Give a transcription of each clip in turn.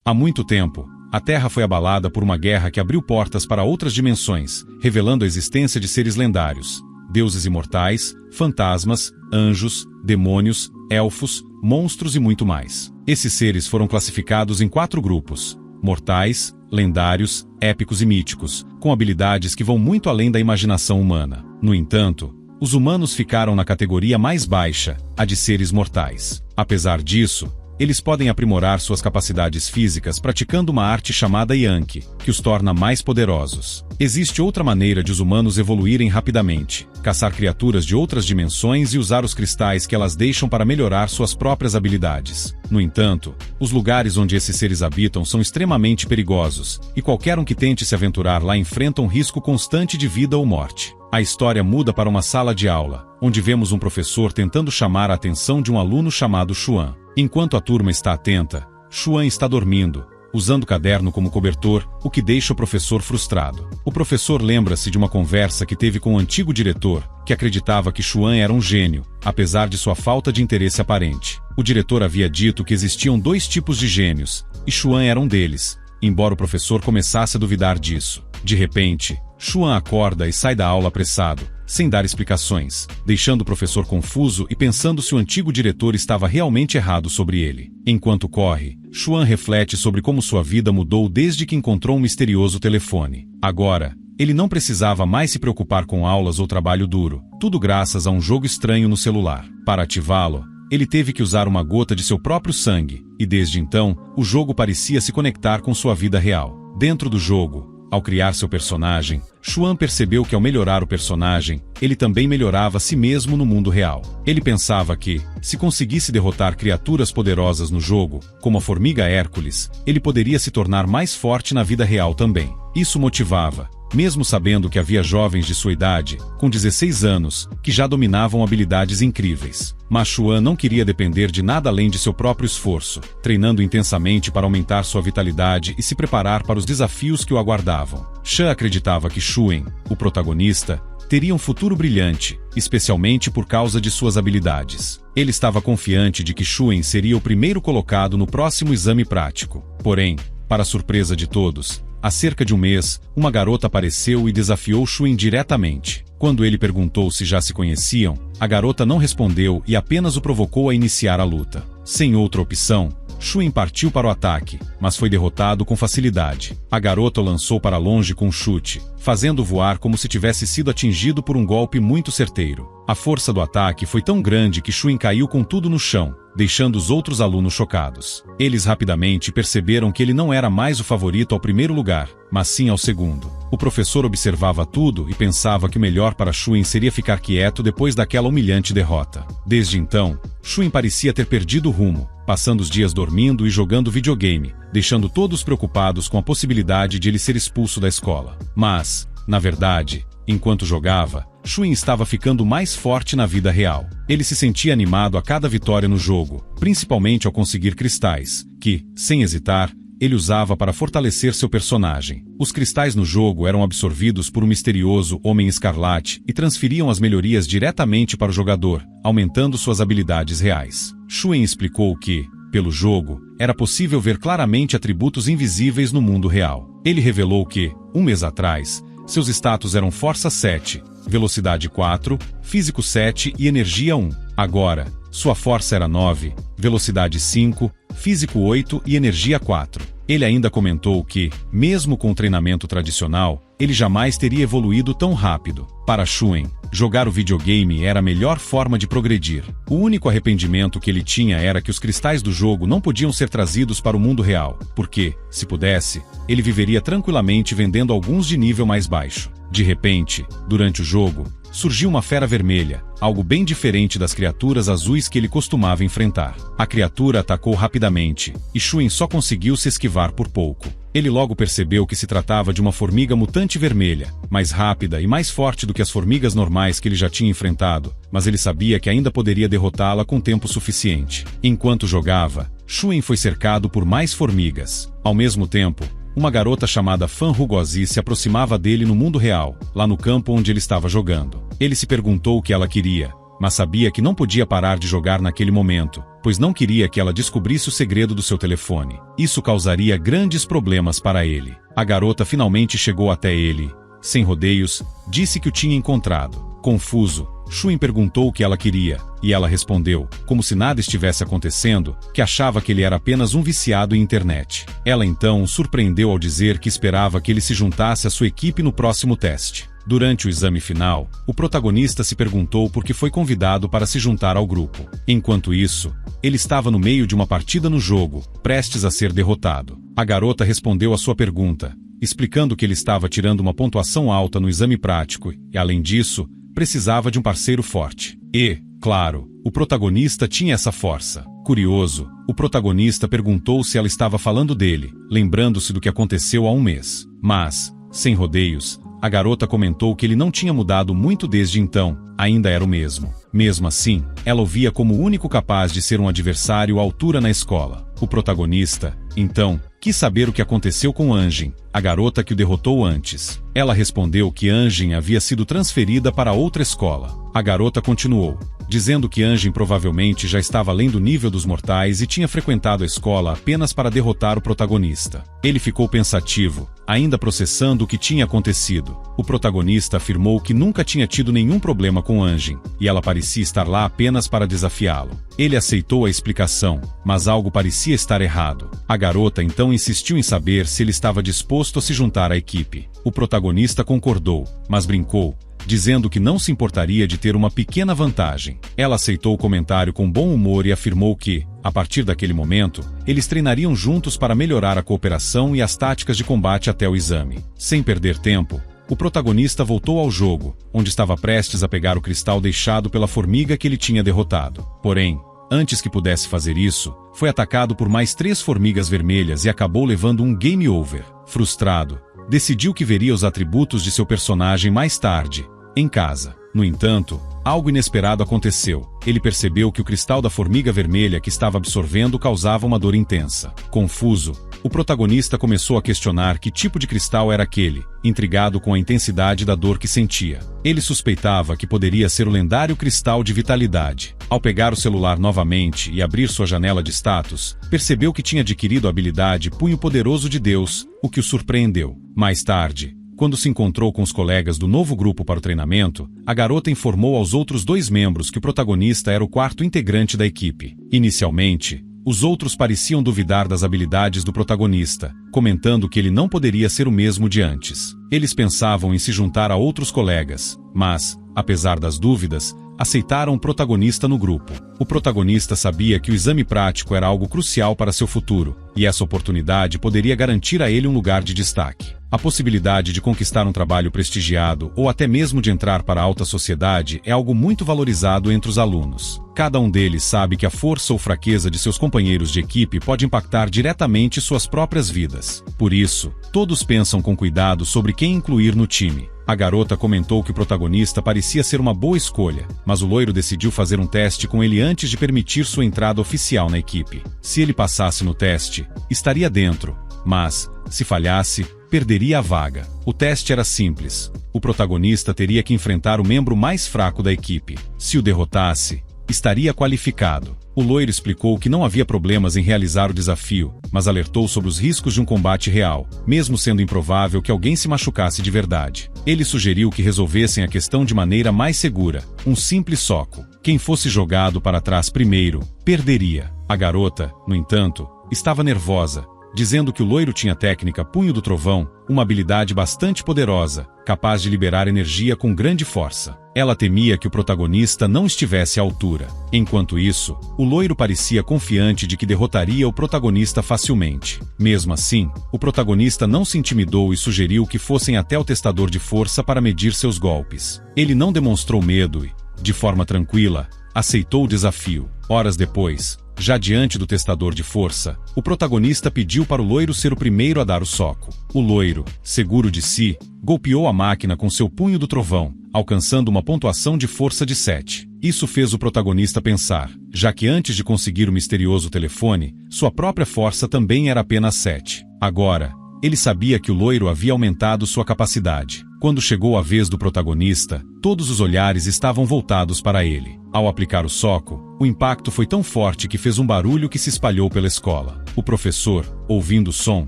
Há muito tempo, a Terra foi abalada por uma guerra que abriu portas para outras dimensões, revelando a existência de seres lendários, deuses imortais, fantasmas, anjos, demônios, elfos, monstros e muito mais. Esses seres foram classificados em 4 grupos: mortais, lendários, épicos e míticos, com habilidades que vão muito além da imaginação humana. No entanto, os humanos ficaram na categoria mais baixa, a de seres mortais. Apesar disso, eles podem aprimorar suas capacidades físicas praticando uma arte chamada Yankee, que os torna mais poderosos. Existe outra maneira de os humanos evoluírem rapidamente: caçar criaturas de outras dimensões e usar os cristais que elas deixam para melhorar suas próprias habilidades. No entanto, os lugares onde esses seres habitam são extremamente perigosos, e qualquer um que tente se aventurar lá enfrenta um risco constante de vida ou morte. A história muda para uma sala de aula, onde vemos um professor tentando chamar a atenção de um aluno chamado Xuan. Enquanto a turma está atenta, Xuan está dormindo, usando o caderno como cobertor, o que deixa o professor frustrado. O professor lembra-se de uma conversa que teve com o antigo diretor, que acreditava que Xuan era um gênio, apesar de sua falta de interesse aparente. O diretor havia dito que existiam 2 tipos de gênios, e Xuan era um deles, embora o professor começasse a duvidar disso. De repente, Xuan acorda e sai da aula apressado, sem dar explicações, deixando o professor confuso e pensando se o antigo diretor estava realmente errado sobre ele. Enquanto corre, Xuan reflete sobre como sua vida mudou desde que encontrou um misterioso telefone. Agora, ele não precisava mais se preocupar com aulas ou trabalho duro, tudo graças a um jogo estranho no celular. Para ativá-lo, ele teve que usar uma gota de seu próprio sangue, e desde então, o jogo parecia se conectar com sua vida real. Dentro do jogo, ao criar seu personagem, Xuan percebeu que ao melhorar o personagem, ele também melhorava a si mesmo no mundo real. Ele pensava que, se conseguisse derrotar criaturas poderosas no jogo, como a formiga Hércules, ele poderia se tornar mais forte na vida real também. Isso motivava, mesmo sabendo que havia jovens de sua idade, com 16 anos, que já dominavam habilidades incríveis. Mas Xuan não queria depender de nada além de seu próprio esforço, treinando intensamente para aumentar sua vitalidade e se preparar para os desafios que o aguardavam. Shan acreditava que Xuan, o protagonista, teria um futuro brilhante, especialmente por causa de suas habilidades. Ele estava confiante de que Xuan seria o primeiro colocado no próximo exame prático. Porém, para surpresa de todos, há cerca de um mês, uma garota apareceu e desafiou Xuan diretamente. Quando ele perguntou se já se conheciam, a garota não respondeu e apenas o provocou a iniciar a luta. Sem outra opção, Xuan partiu para o ataque, mas foi derrotado com facilidade. A garota o lançou para longe com um chute, fazendo voar como se tivesse sido atingido por um golpe muito certeiro. A força do ataque foi tão grande que Xuan caiu com tudo no chão, deixando os outros alunos chocados. Eles rapidamente perceberam que ele não era mais o favorito ao primeiro lugar, mas sim ao segundo. O professor observava tudo e pensava que o melhor para Xuan seria ficar quieto depois daquela humilhante derrota. Desde então, Xuan parecia ter perdido o rumo, passando os dias dormindo e jogando videogame, deixando todos preocupados com a possibilidade de ele ser expulso da escola. Mas, na verdade, enquanto jogava, Xuan estava ficando mais forte na vida real. Ele se sentia animado a cada vitória no jogo, principalmente ao conseguir cristais, que, sem hesitar, ele usava para fortalecer seu personagem. Os cristais no jogo eram absorvidos por um misterioso Homem Escarlate e transferiam as melhorias diretamente para o jogador, aumentando suas habilidades reais. Xuan explicou que, pelo jogo, era possível ver claramente atributos invisíveis no mundo real. Ele revelou que, um mês atrás, seus status eram Força 7, Velocidade 4, Físico 7 e Energia 1. Agora, sua força era 9, Velocidade 5, Físico 8 e Energia 4. Ele ainda comentou que, mesmo com o treinamento tradicional, ele jamais teria evoluído tão rápido. Para Xuan, jogar o videogame era a melhor forma de progredir. O único arrependimento que ele tinha era que os cristais do jogo não podiam ser trazidos para o mundo real, porque, se pudesse, ele viveria tranquilamente vendendo alguns de nível mais baixo. De repente, durante o jogo, surgiu uma fera vermelha, algo bem diferente das criaturas azuis que ele costumava enfrentar. A criatura atacou rapidamente, e Xuan só conseguiu se esquivar por pouco. Ele logo percebeu que se tratava de uma formiga mutante vermelha, mais rápida e mais forte do que as formigas normais que ele já tinha enfrentado, mas ele sabia que ainda poderia derrotá-la com tempo suficiente. Enquanto jogava, Xuan foi cercado por mais formigas. Ao mesmo tempo, uma garota chamada Fan Rugosi se aproximava dele no mundo real, lá no campo onde ele estava jogando. Ele se perguntou o que ela queria, mas sabia que não podia parar de jogar naquele momento, pois não queria que ela descobrisse o segredo do seu telefone. Isso causaria grandes problemas para ele. A garota finalmente chegou até ele. Sem rodeios, disse que o tinha encontrado. Confuso, Shuin perguntou o que ela queria, e ela respondeu, como se nada estivesse acontecendo, que achava que ele era apenas um viciado em internet. Ela então o surpreendeu ao dizer que esperava que ele se juntasse à sua equipe no próximo teste. Durante o exame final, o protagonista se perguntou por que foi convidado para se juntar ao grupo. Enquanto isso, ele estava no meio de uma partida no jogo, prestes a ser derrotado. A garota respondeu à sua pergunta, explicando que ele estava tirando uma pontuação alta no exame prático e, além disso, precisava de um parceiro forte. E, claro, o protagonista tinha essa força. Curioso, o protagonista perguntou se ela estava falando dele, lembrando-se do que aconteceu há um mês. Mas, sem rodeios, a garota comentou que ele não tinha mudado muito desde então, ainda era o mesmo. Mesmo assim, ela o via como o único capaz de ser um adversário à altura na escola. O protagonista, então, quis saber o que aconteceu com Anjin, a garota que o derrotou antes. Ela respondeu que Anjin havia sido transferida para outra escola. A garota continuou, dizendo que Anjin provavelmente já estava além do nível dos mortais e tinha frequentado a escola apenas para derrotar o protagonista. Ele ficou pensativo, ainda processando o que tinha acontecido. O protagonista afirmou que nunca tinha tido nenhum problema com Anjin, e ela parecia estar lá apenas para desafiá-lo. Ele aceitou a explicação, mas algo parecia estar errado. A garota então insistiu em saber se ele estava disposto a se juntar à equipe. O protagonista concordou, mas brincou, dizendo que não se importaria de ter uma pequena vantagem. Ela aceitou o comentário com bom humor e afirmou que, a partir daquele momento, eles treinariam juntos para melhorar a cooperação e as táticas de combate até o exame. Sem perder tempo, o protagonista voltou ao jogo, onde estava prestes a pegar o cristal deixado pela formiga que ele tinha derrotado. Porém, antes que pudesse fazer isso, foi atacado por mais 3 formigas vermelhas e acabou levando um game over. Frustrado, decidiu que veria os atributos de seu personagem mais tarde, em casa. No entanto, algo inesperado aconteceu. Ele percebeu que o cristal da formiga vermelha que estava absorvendo causava uma dor intensa. Confuso, o protagonista começou a questionar que tipo de cristal era aquele, intrigado com a intensidade da dor que sentia. Ele suspeitava que poderia ser o lendário cristal de vitalidade. Ao pegar o celular novamente e abrir sua janela de status, percebeu que tinha adquirido a habilidade Punho Poderoso de Deus, o que o surpreendeu. Mais tarde, quando se encontrou com os colegas do novo grupo para o treinamento, a garota informou aos outros 2 membros que o protagonista era o 4º integrante da equipe. Inicialmente, os outros pareciam duvidar das habilidades do protagonista, comentando que ele não poderia ser o mesmo de antes. Eles pensavam em se juntar a outros colegas, mas, apesar das dúvidas, aceitaram o protagonista no grupo. O protagonista sabia que o exame prático era algo crucial para seu futuro, e essa oportunidade poderia garantir a ele um lugar de destaque. A possibilidade de conquistar um trabalho prestigiado ou até mesmo de entrar para a alta sociedade é algo muito valorizado entre os alunos. Cada um deles sabe que a força ou fraqueza de seus companheiros de equipe pode impactar diretamente suas próprias vidas. Por isso, todos pensam com cuidado sobre quem incluir no time. A garota comentou que o protagonista parecia ser uma boa escolha, mas o loiro decidiu fazer um teste com ele antes de permitir sua entrada oficial na equipe. Se ele passasse no teste, estaria dentro, mas, se falhasse, perderia a vaga. O teste era simples. O protagonista teria que enfrentar o membro mais fraco da equipe. Se o derrotasse, estaria qualificado. O loiro explicou que não havia problemas em realizar o desafio, mas alertou sobre os riscos de um combate real, mesmo sendo improvável que alguém se machucasse de verdade. Ele sugeriu que resolvessem a questão de maneira mais segura, um simples soco. Quem fosse jogado para trás primeiro, perderia. A garota, no entanto, estava nervosa, dizendo que o loiro tinha técnica Punho do Trovão, uma habilidade bastante poderosa, capaz de liberar energia com grande força. Ela temia que o protagonista não estivesse à altura. Enquanto isso, o loiro parecia confiante de que derrotaria o protagonista facilmente. Mesmo assim, o protagonista não se intimidou e sugeriu que fossem até o testador de força para medir seus golpes. Ele não demonstrou medo e, de forma tranquila, aceitou o desafio. Horas depois, já diante do testador de força, o protagonista pediu para o loiro ser o primeiro a dar o soco. O loiro, seguro de si, golpeou a máquina com seu Punho do Trovão, alcançando uma pontuação de força de 7. Isso fez o protagonista pensar, já que antes de conseguir o misterioso telefone, sua própria força também era apenas 7. Agora, ele sabia que o loiro havia aumentado sua capacidade. Quando chegou a vez do protagonista, todos os olhares estavam voltados para ele. Ao aplicar o soco, o impacto foi tão forte que fez um barulho que se espalhou pela escola. O professor, ouvindo o som,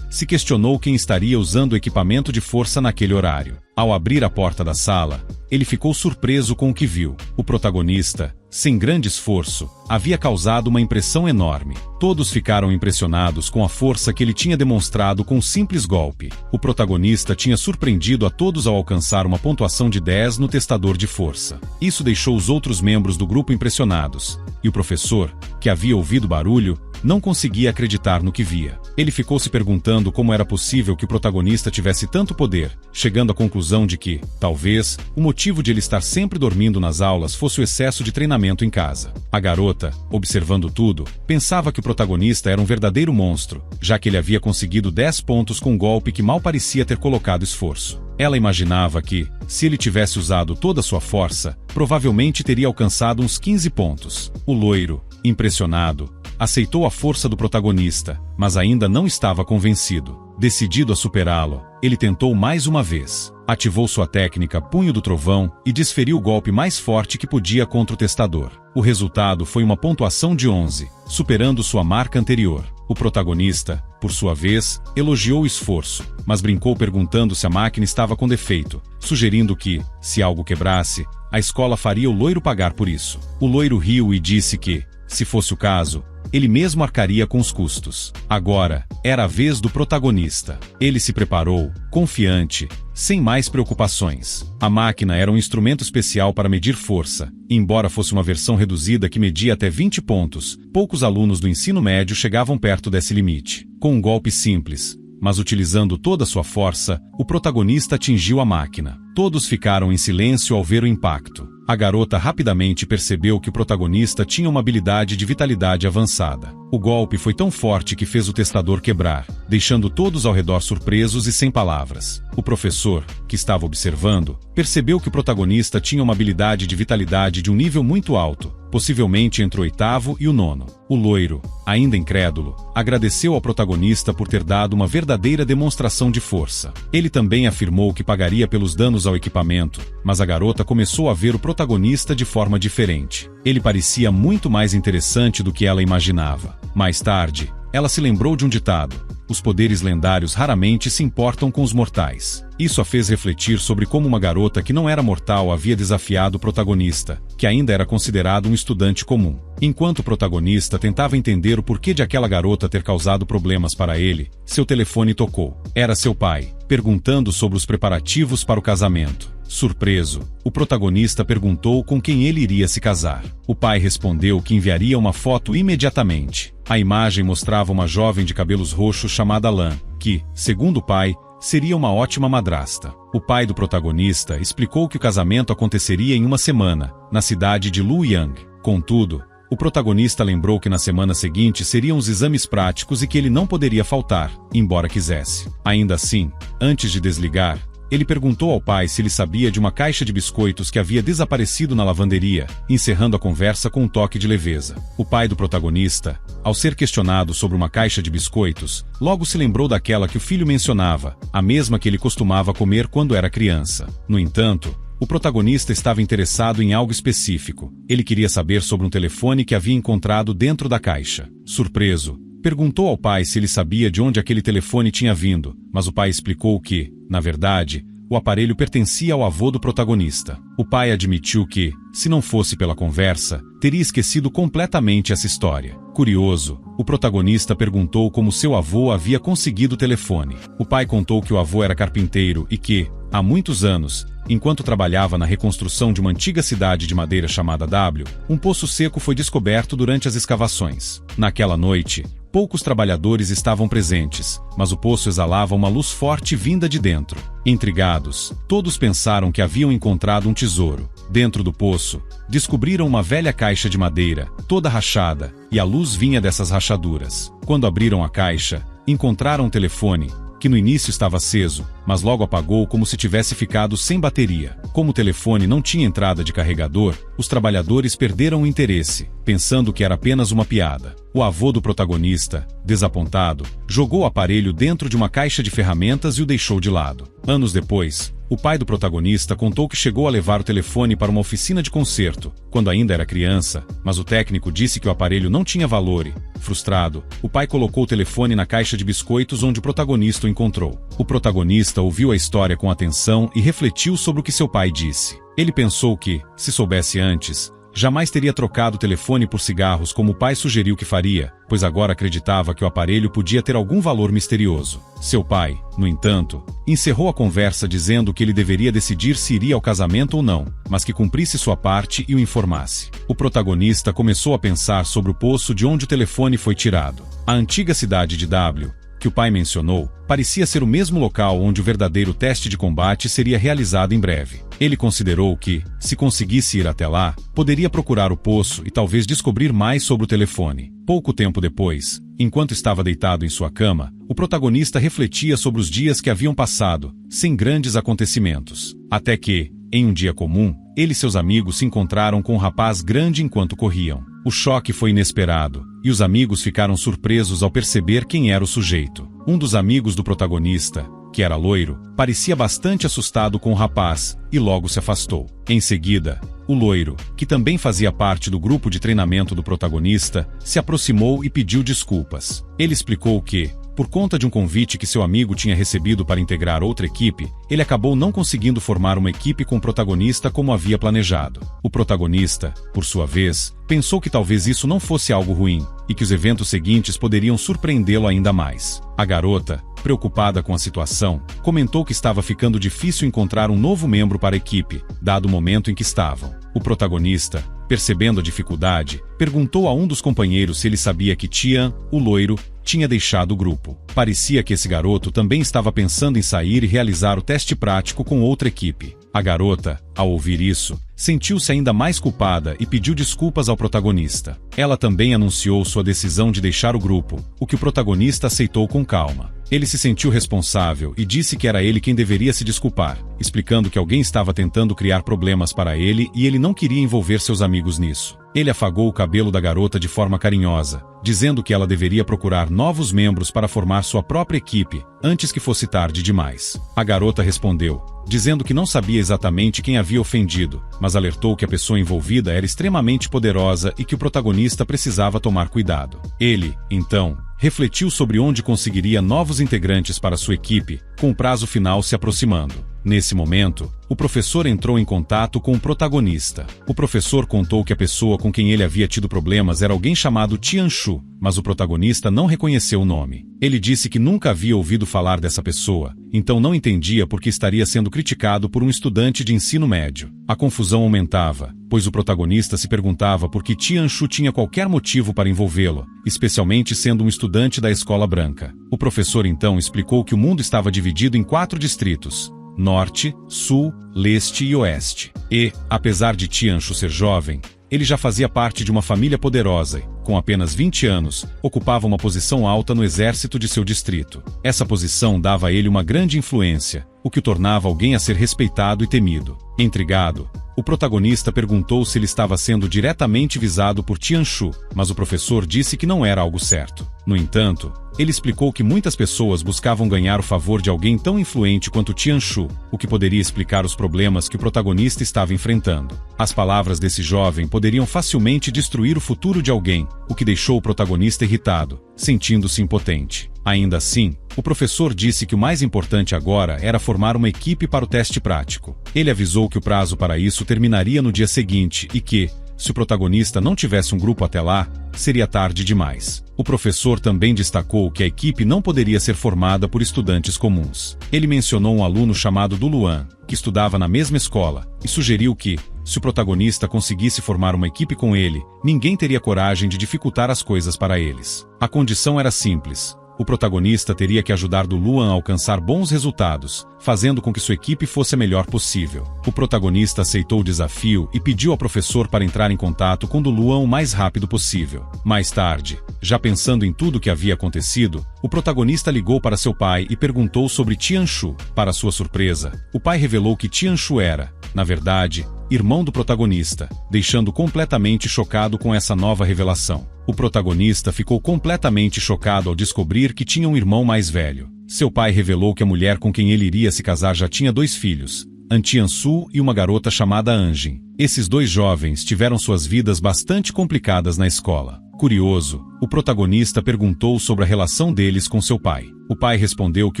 se questionou quem estaria usando o equipamento de força naquele horário. Ao abrir a porta da sala, ele ficou surpreso com o que viu. O protagonista, sem grande esforço, havia causado uma impressão enorme. Todos ficaram impressionados com a força que ele tinha demonstrado com um simples golpe. O protagonista tinha surpreendido a todos ao alcançar uma pontuação de 10 no testador de força. Isso deixou os outros membros do grupo impressionados, e o professor, que havia ouvido o barulho, não conseguia acreditar no que via. Ele ficou se perguntando como era possível que o protagonista tivesse tanto poder, chegando à conclusão de que, talvez, o motivo de ele estar sempre dormindo nas aulas fosse o excesso de treinamento em casa. A garota, observando tudo, pensava que o protagonista era um verdadeiro monstro, já que ele havia conseguido 10 pontos com um golpe que mal parecia ter colocado esforço. Ela imaginava que, se ele tivesse usado toda a sua força, provavelmente teria alcançado uns 15 pontos. O loiro, impressionado, aceitou a força do protagonista, mas ainda não estava convencido. Decidido a superá-lo, ele tentou mais uma vez. Ativou sua técnica Punho do Trovão e desferiu o golpe mais forte que podia contra o testador. O resultado foi uma pontuação de 11, superando sua marca anterior. O protagonista, por sua vez, elogiou o esforço, mas brincou perguntando se a máquina estava com defeito, sugerindo que, se algo quebrasse, a escola faria o loiro pagar por isso. O loiro riu e disse que, se fosse o caso, ele mesmo arcaria com os custos. Agora, era a vez do protagonista. Ele se preparou, confiante, sem mais preocupações. A máquina era um instrumento especial para medir força. Embora fosse uma versão reduzida que media até 20 pontos, poucos alunos do ensino médio chegavam perto desse limite. Com um golpe simples, mas utilizando toda a sua força, o protagonista atingiu a máquina. Todos ficaram em silêncio ao ver o impacto. A garota rapidamente percebeu que o protagonista tinha uma habilidade de vitalidade avançada. O golpe foi tão forte que fez o testador quebrar, deixando todos ao redor surpresos e sem palavras. O professor, que estava observando, percebeu que o protagonista tinha uma habilidade de vitalidade de um nível muito alto, possivelmente entre o 8º e o 9º. O loiro, ainda incrédulo, agradeceu ao protagonista por ter dado uma verdadeira demonstração de força. Ele também afirmou que pagaria pelos danos ao equipamento, mas a garota começou a ver o protagonista de forma diferente. Ele parecia muito mais interessante do que ela imaginava. Mais tarde, ela se lembrou de um ditado: os poderes lendários raramente se importam com os mortais. Isso a fez refletir sobre como uma garota que não era mortal havia desafiado o protagonista, que ainda era considerado um estudante comum. Enquanto o protagonista tentava entender o porquê de aquela garota ter causado problemas para ele, seu telefone tocou. Era seu pai, perguntando sobre os preparativos para o casamento. Surpreso, o protagonista perguntou com quem ele iria se casar. O pai respondeu que enviaria uma foto imediatamente. A imagem mostrava uma jovem de cabelos roxos chamada Lan, que, segundo o pai, seria uma ótima madrasta. O pai do protagonista explicou que o casamento aconteceria em uma semana, na cidade de Luoyang. Contudo, o protagonista lembrou que na semana seguinte seriam os exames práticos e que ele não poderia faltar, embora quisesse. Ainda assim, antes de desligar, ele perguntou ao pai se ele sabia de uma caixa de biscoitos que havia desaparecido na lavanderia, encerrando a conversa com um toque de leveza. O pai do protagonista, ao ser questionado sobre uma caixa de biscoitos, logo se lembrou daquela que o filho mencionava, a mesma que ele costumava comer quando era criança. No entanto, o protagonista estava interessado em algo específico. Ele queria saber sobre um telefone que havia encontrado dentro da caixa. Surpreso, perguntou ao pai se ele sabia de onde aquele telefone tinha vindo, mas o pai explicou que, na verdade, o aparelho pertencia ao avô do protagonista. O pai admitiu que, se não fosse pela conversa, teria esquecido completamente essa história. Curioso, o protagonista perguntou como seu avô havia conseguido o telefone. O pai contou que o avô era carpinteiro e que, há muitos anos, enquanto trabalhava na reconstrução de uma antiga cidade de madeira chamada W, um poço seco foi descoberto durante as escavações. Naquela noite, poucos trabalhadores estavam presentes, mas o poço exalava uma luz forte vinda de dentro. Intrigados, todos pensaram que haviam encontrado um tesouro. Dentro do poço, descobriram uma velha caixa de madeira, toda rachada, e a luz vinha dessas rachaduras. Quando abriram a caixa, encontraram um telefone, que no início estava aceso, mas logo apagou como se tivesse ficado sem bateria. Como o telefone não tinha entrada de carregador, os trabalhadores perderam o interesse, pensando que era apenas uma piada. O avô do protagonista, desapontado, jogou o aparelho dentro de uma caixa de ferramentas e o deixou de lado. Anos depois, O pai do protagonista contou que chegou a levar o telefone para uma oficina de conserto, quando ainda era criança, mas o técnico disse que o aparelho não tinha valor e, frustrado, o pai colocou o telefone na caixa de biscoitos onde o protagonista o encontrou. O protagonista ouviu a história com atenção e refletiu sobre o que seu pai disse. Ele pensou que, se soubesse antes, jamais teria trocado o telefone por cigarros como o pai sugeriu que faria, pois agora acreditava que o aparelho podia ter algum valor misterioso. Seu pai, no entanto, encerrou a conversa dizendo que ele deveria decidir se iria ao casamento ou não, mas que cumprisse sua parte e o informasse. O protagonista começou a pensar sobre o poço de onde o telefone foi tirado. A antiga cidade de W, que o pai mencionou, parecia ser o mesmo local onde o verdadeiro teste de combate seria realizado em breve. Ele considerou que, se conseguisse ir até lá, poderia procurar o poço e talvez descobrir mais sobre o telefone. Pouco tempo depois, enquanto estava deitado em sua cama, o protagonista refletia sobre os dias que haviam passado, sem grandes acontecimentos. Até que, em um dia comum, ele e seus amigos se encontraram com um rapaz grande enquanto corriam. O choque foi inesperado, e os amigos ficaram surpresos ao perceber quem era o sujeito. Um dos amigos do protagonista, que era loiro, parecia bastante assustado com o rapaz, e logo se afastou. Em seguida, o loiro, que também fazia parte do grupo de treinamento do protagonista, se aproximou e pediu desculpas. Ele explicou que, por conta de um convite que seu amigo tinha recebido para integrar outra equipe, ele acabou não conseguindo formar uma equipe com o protagonista como havia planejado. O protagonista, por sua vez, pensou que talvez isso não fosse algo ruim, e que os eventos seguintes poderiam surpreendê-lo ainda mais. A garota, preocupada com a situação, comentou que estava ficando difícil encontrar um novo membro para a equipe, dado o momento em que estavam. O protagonista, percebendo a dificuldade, perguntou a um dos companheiros se ele sabia que Tian, o loiro, tinha deixado o grupo. Parecia que esse garoto também estava pensando em sair e realizar o teste prático com outra equipe. A garota, ao ouvir isso, sentiu-se ainda mais culpada e pediu desculpas ao protagonista. Ela também anunciou sua decisão de deixar o grupo, o que o protagonista aceitou com calma. Ele se sentiu responsável e disse que era ele quem deveria se desculpar, explicando que alguém estava tentando criar problemas para ele e ele não queria envolver seus amigos nisso. Ele afagou o cabelo da garota de forma carinhosa, dizendo que ela deveria procurar novos membros para formar sua própria equipe, antes que fosse tarde demais. A garota respondeu, dizendo que não sabia exatamente quem havia ofendido, mas alertou que a pessoa envolvida era extremamente poderosa e que o protagonista precisava tomar cuidado. Ele, então, refletiu sobre onde conseguiria novos integrantes para sua equipe, com o prazo final se aproximando. Nesse momento, o professor entrou em contato com o protagonista. O professor contou que a pessoa com quem ele havia tido problemas era alguém chamado Tianshu, mas o protagonista não reconheceu o nome. Ele disse que nunca havia ouvido falar dessa pessoa, então não entendia por que estaria sendo criticado por um estudante de ensino médio. A confusão aumentava, pois o protagonista se perguntava por que Tianshu tinha qualquer motivo para envolvê-lo, especialmente sendo um estudante da escola branca. O professor então explicou que o mundo estava dividido em 4 distritos: Norte, Sul, Leste e Oeste. E, apesar de Tianshu ser jovem, ele já fazia parte de uma família poderosa e, com apenas 20 anos, ocupava uma posição alta no exército de seu distrito. Essa posição dava a ele uma grande influência, o que o tornava alguém a ser respeitado e temido. Intrigado, o protagonista perguntou se ele estava sendo diretamente visado por Tianshu, mas o professor disse que não era algo certo. No entanto, ele explicou que muitas pessoas buscavam ganhar o favor de alguém tão influente quanto Tianshu, o que poderia explicar os problemas que o protagonista estava enfrentando. As palavras desse jovem poderiam facilmente destruir o futuro de alguém, o que deixou o protagonista irritado, sentindo-se impotente. Ainda assim, o professor disse que o mais importante agora era formar uma equipe para o teste prático. Ele avisou que o prazo para isso terminaria no dia seguinte e que, se o protagonista não tivesse um grupo até lá, seria tarde demais. O professor também destacou que a equipe não poderia ser formada por estudantes comuns. Ele mencionou um aluno chamado Luan, que estudava na mesma escola, e sugeriu que, se o protagonista conseguisse formar uma equipe com ele, ninguém teria coragem de dificultar as coisas para eles. A condição era simples. O protagonista teria que ajudar Luan a alcançar bons resultados, fazendo com que sua equipe fosse a melhor possível. O protagonista aceitou o desafio e pediu ao professor para entrar em contato com Luan o mais rápido possível. Mais tarde, já pensando em tudo o que havia acontecido, o protagonista ligou para seu pai e perguntou sobre Tianshu. Para sua surpresa, o pai revelou que Tianshu era, na verdade, irmão do protagonista, deixando completamente chocado com essa nova revelação. O protagonista ficou completamente chocado ao descobrir que tinha um irmão mais velho. Seu pai revelou que a mulher com quem ele iria se casar já tinha 2 filhos, Antiansu e uma garota chamada Anjin. Esses 2 jovens tiveram suas vidas bastante complicadas na escola. Curioso, o protagonista perguntou sobre a relação deles com seu pai. O pai respondeu que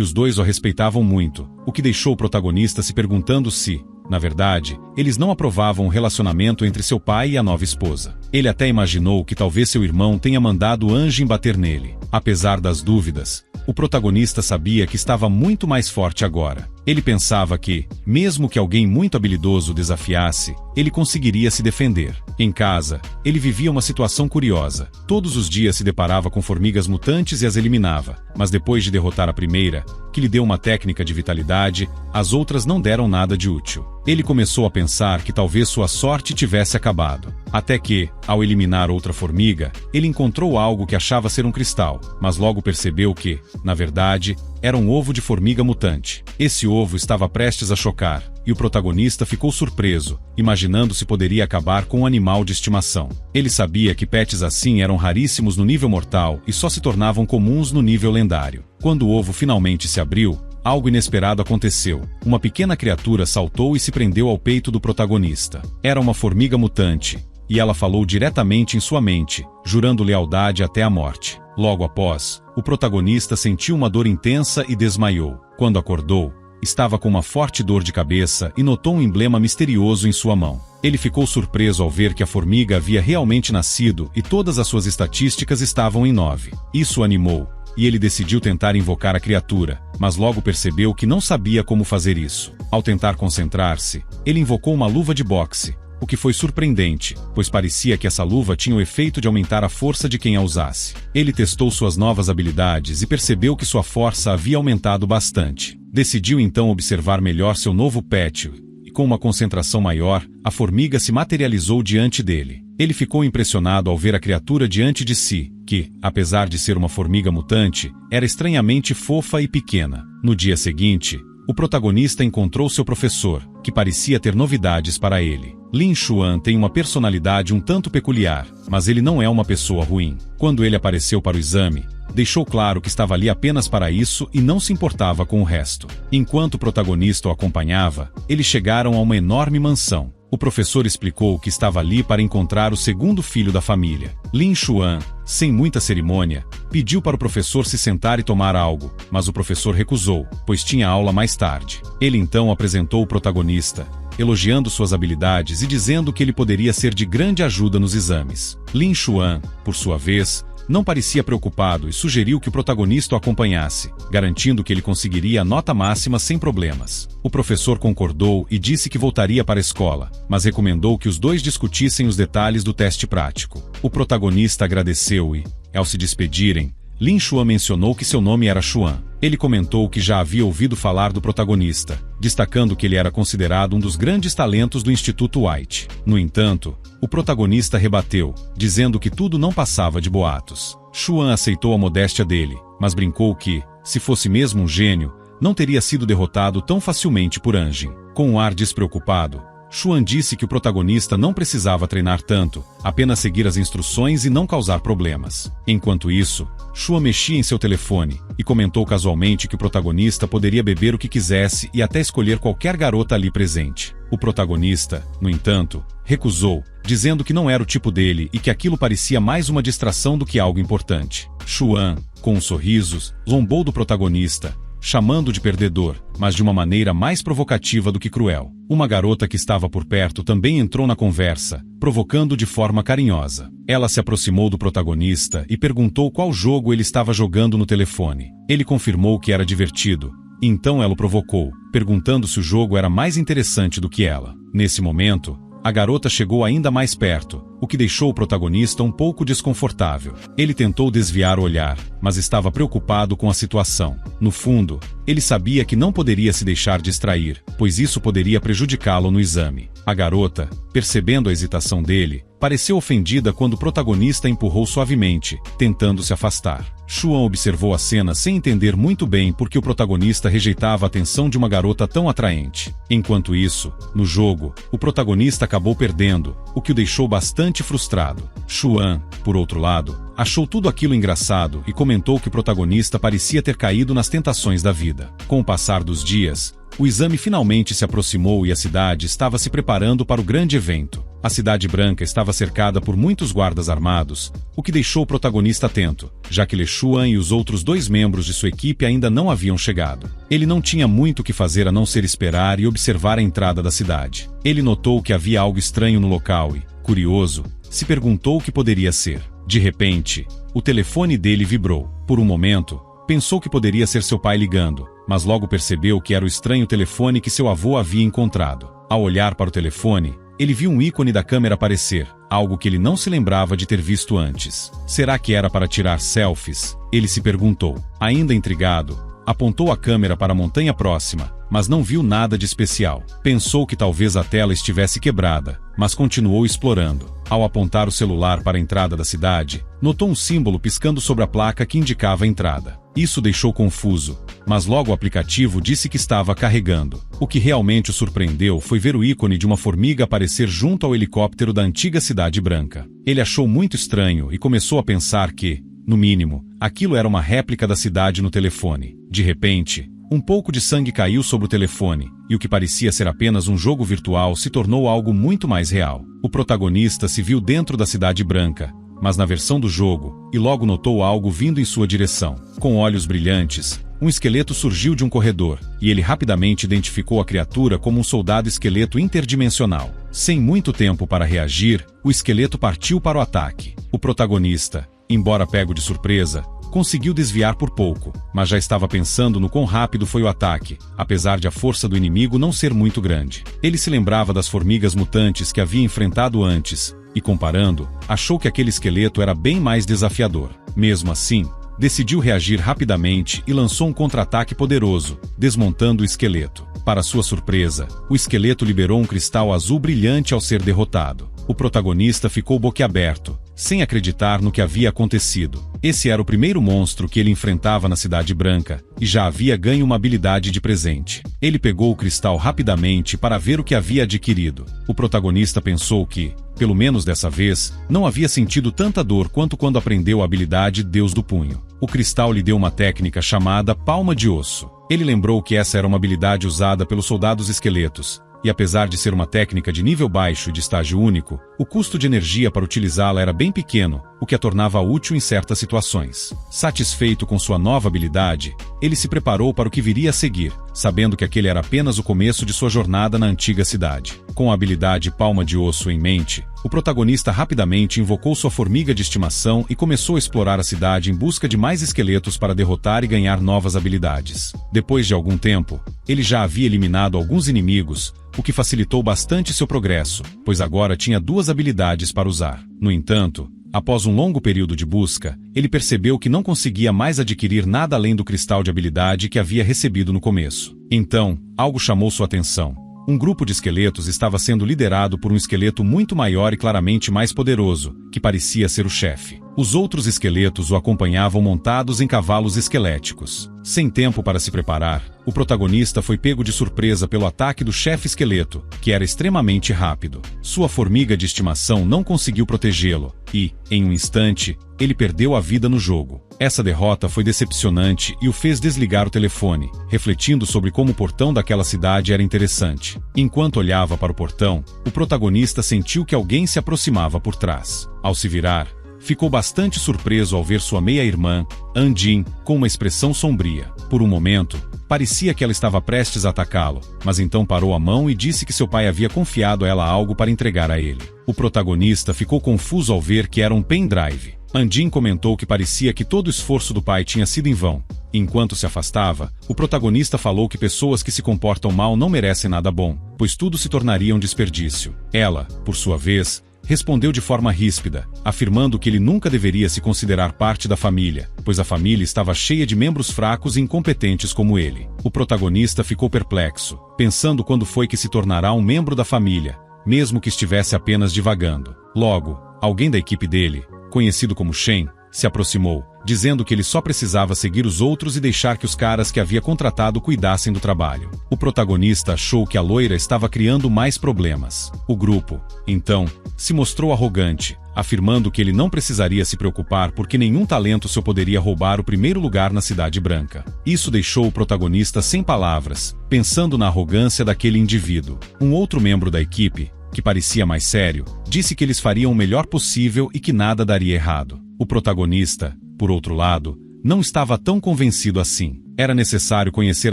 os 2 o respeitavam muito, o que deixou o protagonista se perguntando se, na verdade, eles não aprovavam o relacionamento entre seu pai e a nova esposa. Ele até imaginou que talvez seu irmão tenha mandado Anjin bater nele. Apesar das dúvidas, o protagonista sabia que estava muito mais forte agora. Ele pensava que, mesmo que alguém muito habilidoso o desafiasse, ele conseguiria se defender. Em casa, ele vivia uma situação curiosa. Todos os dias se deparava com formigas mutantes e as eliminava, mas depois de derrotar a primeira, que lhe deu uma técnica de vitalidade, as outras não deram nada de útil. Ele começou a pensar que talvez sua sorte tivesse acabado. Até que, ao eliminar outra formiga, ele encontrou algo que achava ser um cristal, mas logo percebeu que, na verdade, era um ovo de formiga mutante. Esse ovo estava prestes a chocar, e o protagonista ficou surpreso, imaginando se poderia acabar com um animal de estimação. Ele sabia que pets assim eram raríssimos no nível mortal e só se tornavam comuns no nível lendário. Quando o ovo finalmente se abriu, algo inesperado aconteceu. Uma pequena criatura saltou e se prendeu ao peito do protagonista. Era uma formiga mutante, e ela falou diretamente em sua mente, jurando lealdade até a morte. Logo após, o protagonista sentiu uma dor intensa e desmaiou. Quando acordou, estava com uma forte dor de cabeça e notou um emblema misterioso em sua mão. Ele ficou surpreso ao ver que a formiga havia realmente nascido e todas as suas estatísticas estavam em 9. Isso o animou, e ele decidiu tentar invocar a criatura, mas logo percebeu que não sabia como fazer isso. Ao tentar concentrar-se, ele invocou uma luva de boxe, o que foi surpreendente, pois parecia que essa luva tinha o efeito de aumentar a força de quem a usasse. Ele testou suas novas habilidades e percebeu que sua força havia aumentado bastante. Decidiu então observar melhor seu novo pet, e com uma concentração maior, a formiga se materializou diante dele. Ele ficou impressionado ao ver a criatura diante de si, que, apesar de ser uma formiga mutante, era estranhamente fofa e pequena. No dia seguinte, o protagonista encontrou seu professor, que parecia ter novidades para ele. Lin Xuan tem uma personalidade um tanto peculiar, mas ele não é uma pessoa ruim. Quando ele apareceu para o exame, deixou claro que estava ali apenas para isso e não se importava com o resto. Enquanto o protagonista o acompanhava, eles chegaram a uma enorme mansão. O professor explicou que estava ali para encontrar o segundo filho da família. Lin Xuan, sem muita cerimônia, pediu para o professor se sentar e tomar algo, mas o professor recusou, pois tinha aula mais tarde. Ele então apresentou o protagonista, elogiando suas habilidades e dizendo que ele poderia ser de grande ajuda nos exames. Lin Xuan, por sua vez, não parecia preocupado e sugeriu que o protagonista o acompanhasse, garantindo que ele conseguiria a nota máxima sem problemas. O professor concordou e disse que voltaria para a escola, mas recomendou que os 2 discutissem os detalhes do teste prático. O protagonista agradeceu e, ao se despedirem, Lin Xuan mencionou que seu nome era Xuan. Ele comentou que já havia ouvido falar do protagonista, destacando que ele era considerado um dos grandes talentos do Instituto White. No entanto, o protagonista rebateu, dizendo que tudo não passava de boatos. Xuan aceitou a modéstia dele, mas brincou que, se fosse mesmo um gênio, não teria sido derrotado tão facilmente por Anjin. Com um ar despreocupado, Xuan disse que o protagonista não precisava treinar tanto, apenas seguir as instruções e não causar problemas. Enquanto isso, Xuan mexia em seu telefone e comentou casualmente que o protagonista poderia beber o que quisesse e até escolher qualquer garota ali presente. O protagonista, no entanto, recusou, dizendo que não era o tipo dele e que aquilo parecia mais uma distração do que algo importante. Xuan, com uns sorrisos, zombou do protagonista, chamando-o de perdedor, mas de uma maneira mais provocativa do que cruel. Uma garota que estava por perto também entrou na conversa, provocando-o de forma carinhosa. Ela se aproximou do protagonista e perguntou qual jogo ele estava jogando no telefone. Ele confirmou que era divertido, e então ela o provocou, perguntando se o jogo era mais interessante do que ela. Nesse momento, a garota chegou ainda mais perto, o que deixou o protagonista um pouco desconfortável. Ele tentou desviar o olhar, mas estava preocupado com a situação. No fundo, ele sabia que não poderia se deixar distrair, pois isso poderia prejudicá-lo no exame. A garota, percebendo a hesitação dele, pareceu ofendida quando o protagonista empurrou suavemente, tentando se afastar. Xuan observou a cena sem entender muito bem por que o protagonista rejeitava a atenção de uma garota tão atraente. Enquanto isso, no jogo, o protagonista acabou perdendo, o que o deixou bastante frustrado. Xuan, por outro lado, achou tudo aquilo engraçado e comentou que o protagonista parecia ter caído nas tentações da vida. Com o passar dos dias, o exame finalmente se aproximou e a cidade estava se preparando para o grande evento. A Cidade Branca estava cercada por muitos guardas armados, o que deixou o protagonista atento, já que LeXuan e os outros 2 membros de sua equipe ainda não haviam chegado. Ele não tinha muito o que fazer a não ser esperar e observar a entrada da cidade. Ele notou que havia algo estranho no local e, curioso, se perguntou o que poderia ser. De repente, o telefone dele vibrou. Por um momento, pensou que poderia ser seu pai ligando, mas logo percebeu que era o estranho telefone que seu avô havia encontrado. Ao olhar para o telefone, ele viu um ícone da câmera aparecer, algo que ele não se lembrava de ter visto antes. Será que era para tirar selfies? Ele se perguntou. Ainda intrigado, apontou a câmera para a montanha próxima, mas não viu nada de especial. Pensou que talvez a tela estivesse quebrada, mas continuou explorando. Ao apontar o celular para a entrada da cidade, notou um símbolo piscando sobre a placa que indicava a entrada. Isso deixou confuso, mas logo o aplicativo disse que estava carregando. O que realmente o surpreendeu foi ver o ícone de uma formiga aparecer junto ao helicóptero da antiga Cidade Branca. Ele achou muito estranho e começou a pensar que, no mínimo, aquilo era uma réplica da cidade no telefone. De repente, um pouco de sangue caiu sobre o telefone, e o que parecia ser apenas um jogo virtual se tornou algo muito mais real. O protagonista se viu dentro da Cidade Branca, mas na versão do jogo, e logo notou algo vindo em sua direção. Com olhos brilhantes, um esqueleto surgiu de um corredor, e ele rapidamente identificou a criatura como um soldado esqueleto interdimensional. Sem muito tempo para reagir, o esqueleto partiu para o ataque. O protagonista, embora pego de surpresa, conseguiu desviar por pouco, mas já estava pensando no quão rápido foi o ataque, apesar de a força do inimigo não ser muito grande. Ele se lembrava das formigas mutantes que havia enfrentado antes, e comparando, achou que aquele esqueleto era bem mais desafiador. Mesmo assim, decidiu reagir rapidamente e lançou um contra-ataque poderoso, desmontando o esqueleto. Para sua surpresa, o esqueleto liberou um cristal azul brilhante ao ser derrotado. O protagonista ficou boquiaberto, sem acreditar no que havia acontecido. Esse era o primeiro monstro que ele enfrentava na Cidade Branca, e já havia ganho uma habilidade de presente. Ele pegou o cristal rapidamente para ver o que havia adquirido. O protagonista pensou que, pelo menos dessa vez, não havia sentido tanta dor quanto quando aprendeu a habilidade Deus do Punho. O cristal lhe deu uma técnica chamada Palma de Osso. Ele lembrou que essa era uma habilidade usada pelos soldados esqueletos, e apesar de ser uma técnica de nível baixo e de estágio único, o custo de energia para utilizá-la era bem pequeno, o que a tornava útil em certas situações. Satisfeito com sua nova habilidade, ele se preparou para o que viria a seguir, sabendo que aquele era apenas o começo de sua jornada na antiga cidade. Com a habilidade Palma de Osso em mente, o protagonista rapidamente invocou sua formiga de estimação e começou a explorar a cidade em busca de mais esqueletos para derrotar e ganhar novas habilidades. Depois de algum tempo, ele já havia eliminado alguns inimigos, o que facilitou bastante seu progresso, pois agora tinha 2 habilidades para usar. No entanto, após um longo período de busca, ele percebeu que não conseguia mais adquirir nada além do cristal de habilidade que havia recebido no começo. Então, algo chamou sua atenção. Um grupo de esqueletos estava sendo liderado por um esqueleto muito maior e claramente mais poderoso, que parecia ser o chefe. Os outros esqueletos o acompanhavam montados em cavalos esqueléticos. Sem tempo para se preparar, o protagonista foi pego de surpresa pelo ataque do chefe esqueleto, que era extremamente rápido. Sua formiga de estimação não conseguiu protegê-lo, e, em um instante, ele perdeu a vida no jogo. Essa derrota foi decepcionante e o fez desligar o telefone, refletindo sobre como o portão daquela cidade era interessante. Enquanto olhava para o portão, o protagonista sentiu que alguém se aproximava por trás. Ao se virar, ficou bastante surpreso ao ver sua meia-irmã, Andin, com uma expressão sombria. Por um momento, parecia que ela estava prestes a atacá-lo, mas então parou a mão e disse que seu pai havia confiado a ela algo para entregar a ele. O protagonista ficou confuso ao ver que era um pendrive. Andin comentou que parecia que todo o esforço do pai tinha sido em vão. Enquanto se afastava, o protagonista falou que pessoas que se comportam mal não merecem nada bom, pois tudo se tornaria um desperdício. Ela, por sua vez, respondeu de forma ríspida, afirmando que ele nunca deveria se considerar parte da família, pois a família estava cheia de membros fracos e incompetentes como ele. O protagonista ficou perplexo, pensando quando foi que se tornará um membro da família, mesmo que estivesse apenas divagando. Logo, alguém da equipe dele, conhecido como Shen, se aproximou, dizendo que ele só precisava seguir os outros e deixar que os caras que havia contratado cuidassem do trabalho. O protagonista achou que a loira estava criando mais problemas. O grupo, então, se mostrou arrogante, afirmando que ele não precisaria se preocupar porque nenhum talento seu poderia roubar o primeiro lugar na Cidade Branca. Isso deixou o protagonista sem palavras, pensando na arrogância daquele indivíduo. Um outro membro da equipe, que parecia mais sério, disse que eles fariam o melhor possível e que nada daria errado. O protagonista, por outro lado, não estava tão convencido assim. Era necessário conhecer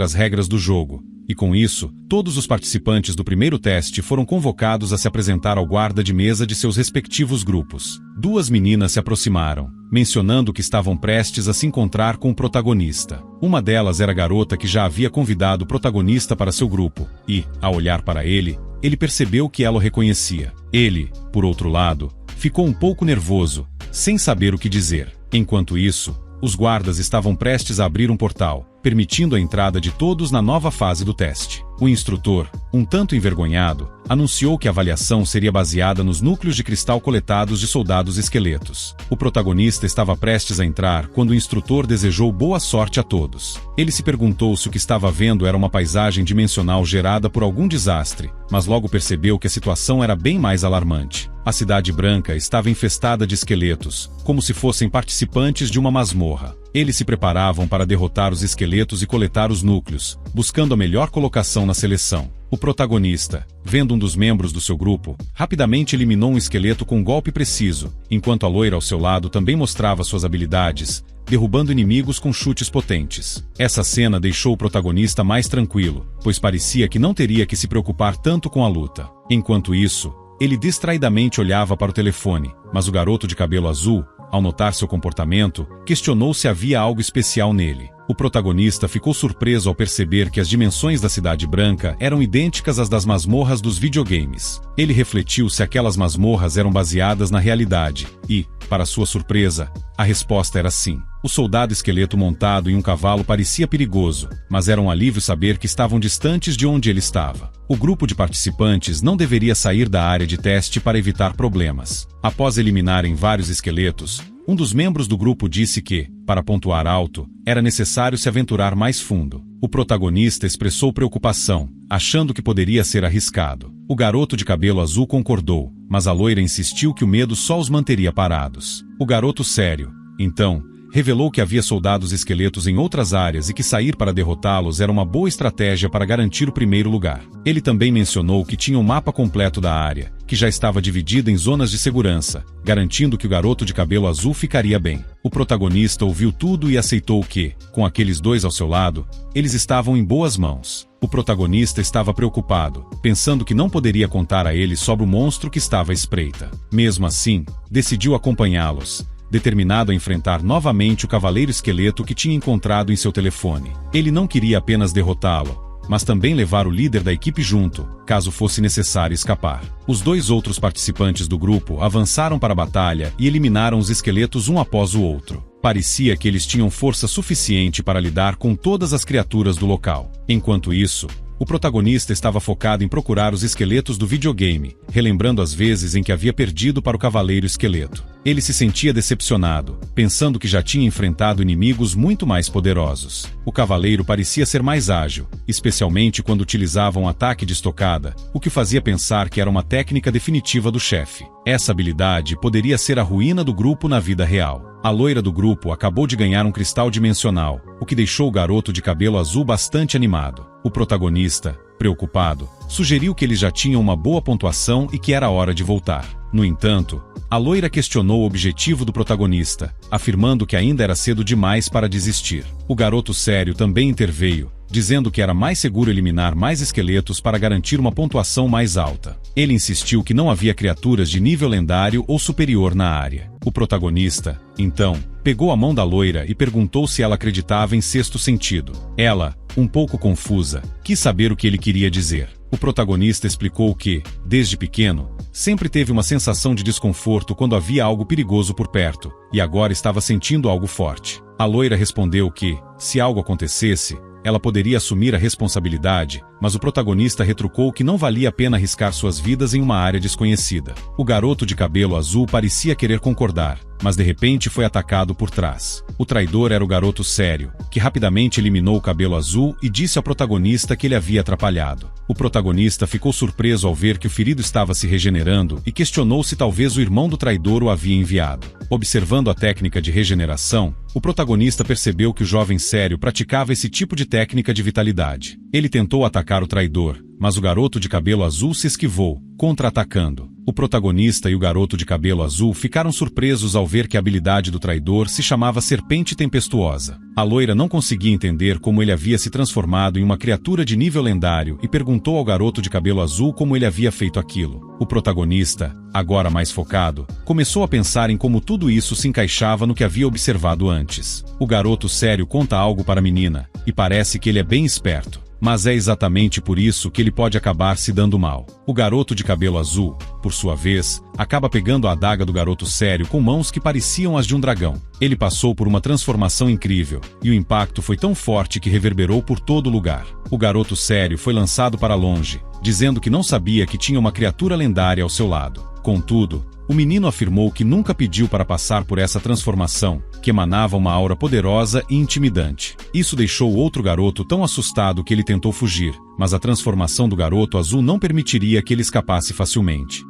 as regras do jogo, e com isso, todos os participantes do primeiro teste foram convocados a se apresentar ao guarda de mesa de seus respectivos grupos. Duas meninas se aproximaram, mencionando que estavam prestes a se encontrar com o protagonista. Uma delas era a garota que já havia convidado o protagonista para seu grupo, e, ao olhar para ele percebeu que ela o reconhecia. Ele, por outro lado, ficou um pouco nervoso, sem saber o que dizer. Enquanto isso, os guardas estavam prestes a abrir um portal, permitindo a entrada de todos na nova fase do teste. O instrutor, um tanto envergonhado, anunciou que a avaliação seria baseada nos núcleos de cristal coletados de soldados esqueletos. O protagonista estava prestes a entrar quando o instrutor desejou boa sorte a todos. Ele se perguntou se o que estava vendo era uma paisagem dimensional gerada por algum desastre, mas logo percebeu que a situação era bem mais alarmante. A Cidade Branca estava infestada de esqueletos, como se fossem participantes de uma masmorra. Eles se preparavam para derrotar os esqueletos e coletar os núcleos, buscando a melhor colocação na seleção. O protagonista, vendo um dos membros do seu grupo, rapidamente eliminou um esqueleto com um golpe preciso, enquanto a loira ao seu lado também mostrava suas habilidades, derrubando inimigos com chutes potentes. Essa cena deixou o protagonista mais tranquilo, pois parecia que não teria que se preocupar tanto com a luta. Enquanto isso, ele distraidamente olhava para o telefone, mas o garoto de cabelo azul, ao notar seu comportamento, questionou se havia algo especial nele. O protagonista ficou surpreso ao perceber que as dimensões da Cidade Branca eram idênticas às das masmorras dos videogames. Ele refletiu se aquelas masmorras eram baseadas na realidade, e, para sua surpresa, a resposta era sim. O soldado esqueleto montado em um cavalo parecia perigoso, mas era um alívio saber que estavam distantes de onde ele estava. O grupo de participantes não deveria sair da área de teste para evitar problemas. Após eliminarem vários esqueletos, um dos membros do grupo disse que, para pontuar alto, era necessário se aventurar mais fundo. O protagonista expressou preocupação, achando que poderia ser arriscado. O garoto de cabelo azul concordou, mas a loira insistiu que o medo só os manteria parados. O garoto sério, então, revelou que havia soldados esqueletos em outras áreas e que sair para derrotá-los era uma boa estratégia para garantir o primeiro lugar. Ele também mencionou que tinha um mapa completo da área, que já estava dividida em zonas de segurança, garantindo que o garoto de cabelo azul ficaria bem. O protagonista ouviu tudo e aceitou que, com aqueles dois ao seu lado, eles estavam em boas mãos. O protagonista estava preocupado, pensando que não poderia contar a eles sobre o monstro que estava à espreita. Mesmo assim, decidiu acompanhá-los, determinado a enfrentar novamente o cavaleiro esqueleto que tinha encontrado em seu telefone. Ele não queria apenas derrotá-lo, mas também levar o líder da equipe junto, caso fosse necessário escapar. Os dois outros participantes do grupo avançaram para a batalha e eliminaram os esqueletos um após o outro. Parecia que eles tinham força suficiente para lidar com todas as criaturas do local. Enquanto isso, o protagonista estava focado em procurar os esqueletos do videogame, relembrando as vezes em que havia perdido para o cavaleiro esqueleto. Ele se sentia decepcionado, pensando que já tinha enfrentado inimigos muito mais poderosos. O cavaleiro parecia ser mais ágil, especialmente quando utilizava um ataque de estocada, o que fazia pensar que era uma técnica definitiva do chefe. Essa habilidade poderia ser a ruína do grupo na vida real. A loira do grupo acabou de ganhar um cristal dimensional, o que deixou o garoto de cabelo azul bastante animado. O protagonista, preocupado, sugeriu que eles já tinham uma boa pontuação e que era hora de voltar. No entanto, a loira questionou o objetivo do protagonista, afirmando que ainda era cedo demais para desistir. O garoto sério também interveio, dizendo que era mais seguro eliminar mais esqueletos para garantir uma pontuação mais alta. Ele insistiu que não havia criaturas de nível lendário ou superior na área. O protagonista, então, pegou a mão da loira e perguntou se ela acreditava em sexto sentido. Ela, um pouco confusa, quis saber o que ele queria dizer. O protagonista explicou que, desde pequeno, sempre teve uma sensação de desconforto quando havia algo perigoso por perto, e agora estava sentindo algo forte. A loira respondeu que, se algo acontecesse, ela poderia assumir a responsabilidade, mas o protagonista retrucou que não valia a pena arriscar suas vidas em uma área desconhecida. O garoto de cabelo azul parecia querer concordar, mas de repente foi atacado por trás. O traidor era o garoto sério, que rapidamente eliminou o cabelo azul e disse ao protagonista que ele havia atrapalhado. O protagonista ficou surpreso ao ver que o ferido estava se regenerando e questionou se talvez o irmão do traidor o havia enviado. Observando a técnica de regeneração, o protagonista percebeu que o jovem sério praticava esse tipo de técnica de vitalidade. Ele tentou atacar o traidor, mas o garoto de cabelo azul se esquivou, contra-atacando. O protagonista e o garoto de cabelo azul ficaram surpresos ao ver que a habilidade do traidor se chamava Serpente Tempestuosa. A loira não conseguia entender como ele havia se transformado em uma criatura de nível lendário e perguntou ao garoto de cabelo azul como ele havia feito aquilo. O protagonista, agora mais focado, começou a pensar em como tudo isso se encaixava no que havia observado antes. O garoto sério conta algo para a menina, e parece que ele é bem esperto. Mas é exatamente por isso que ele pode acabar se dando mal. O garoto de cabelo azul, por sua vez, acaba pegando a adaga do garoto sério com mãos que pareciam as de um dragão. Ele passou por uma transformação incrível, e o impacto foi tão forte que reverberou por todo lugar. O garoto sério foi lançado para longe, dizendo que não sabia que tinha uma criatura lendária ao seu lado. Contudo, o menino afirmou que nunca pediu para passar por essa transformação, que emanava uma aura poderosa e intimidante. Isso deixou o outro garoto tão assustado que ele tentou fugir, mas a transformação do garoto azul não permitiria que ele escapasse facilmente.